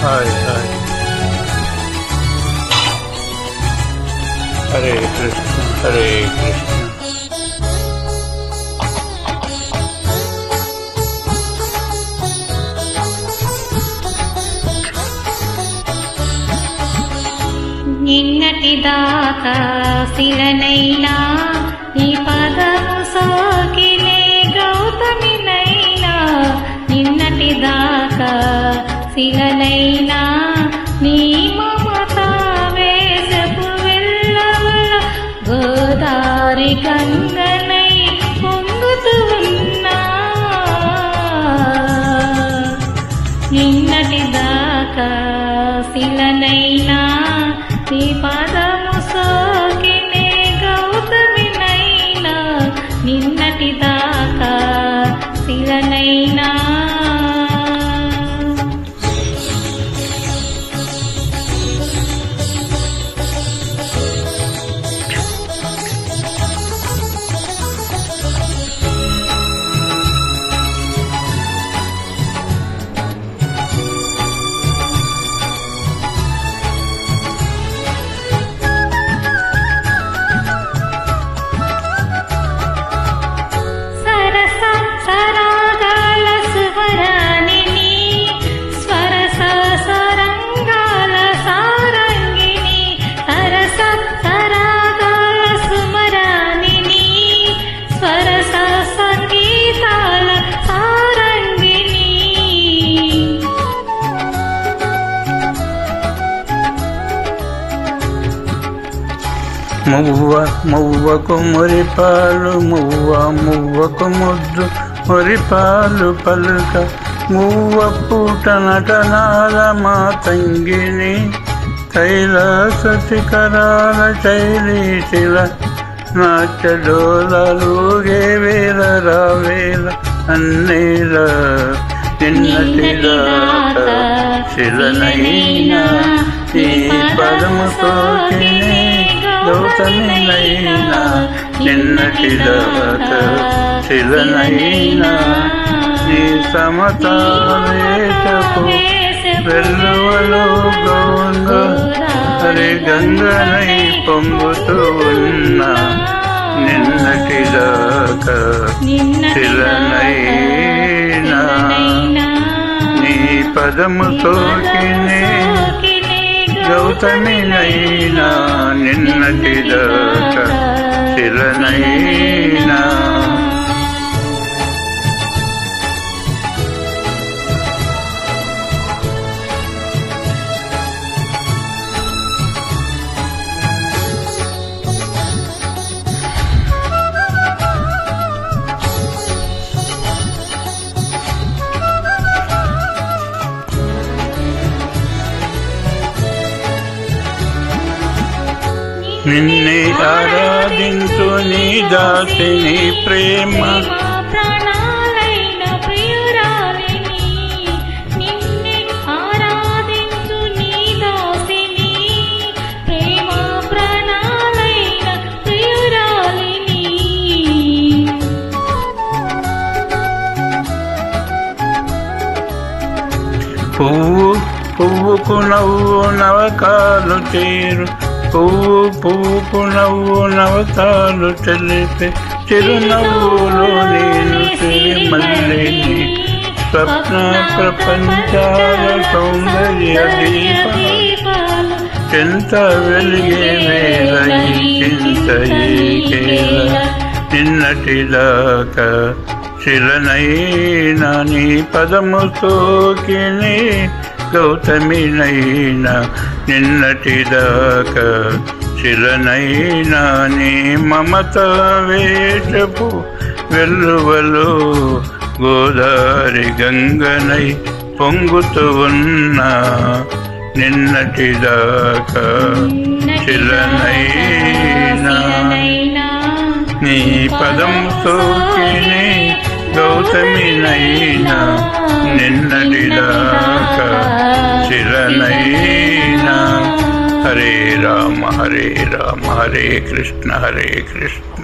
Hi hi. Hare Krishna Hare Krishna. నిన్నటి దాకా శిలనైనా నీ పదము సోకినే గౌతమినైనా, నిన్నటి దాకా శిలనైనా నీ మమత వేసపు వెళ్ళవల గోదారి గంగనై పొంగుతూ ఉన్నా. నిన్నటి దాకా శిలనైనా నీ పదము సోకినే గౌతమినైనా, నిన్నటి దాకా శిలనైనా. సరాగాల సువరాణిని స్వరస సరంగాల సారంగిని, సరస సరాగాల సుమరాణిని స్వరస సంగీతాల సారంగిని. మువ్వ మువ్వకు మురిపాలు, మువ్వ మువ్వకు ముద్దు మురిపాలు పలుక, మువ్వ పూట నటనాల మా తంగిని కైలాస శిఖరాల శైలీశిల నాట్యడోలూగే వేల రావేల అన్నేల. నిన్నటి దాకా శిలనైనా ఈ పదము సోకినే గౌతమినైనా, నిన్నటి దాకా శిలనైనా నీ సమతావేశపు వెల్లువలో గౌంగ హరి గంగనై పొంగుతూ ఉన్నా. నిన్నటి దాకా శిలనైనా నీ పదము సోకినే గౌతమినైనా, నిన్నటి దాకా శిలనైనా. నిన్నే ఆరాధించు నీ దాసిని ప్రేమ ప్రాణాలైన ప్రియురాలిని, నిన్నే ఆరాధించు నీ దాసిని ప్రేమ ప్రాణాలైన ప్రియురాలిని. పువ్వు పువ్వుకు నవ్వు నవకాలు తీరు, పువ్వు పువ్వుకు నవ్వు నవతాలు తెలిపే చిరునవ్వులో నేను సిరిమల్లిని, స్వప్న ప్రపంచాల సౌందర్య దీపాలు చింత వెలిగే వేళ ఈ చింత ఏకేల. నిన్నటి దాకా శిలనైనా నీ పదము సోకినే గౌతమినైనా, నిన్నటి దాకా శిలనైనా నీ మమత వేషపు వెల్లువలో గోదారి గంగనై పొంగుతూ ఉన్నా. నిన్నటి దాకా శిలనైనా నీ పదం సోకినే గౌతమినైనా, నిన్నటి దాకా శిలనైనా. హరే రామ హరే రామ హరే కృష్ణ హరే కృష్ణ.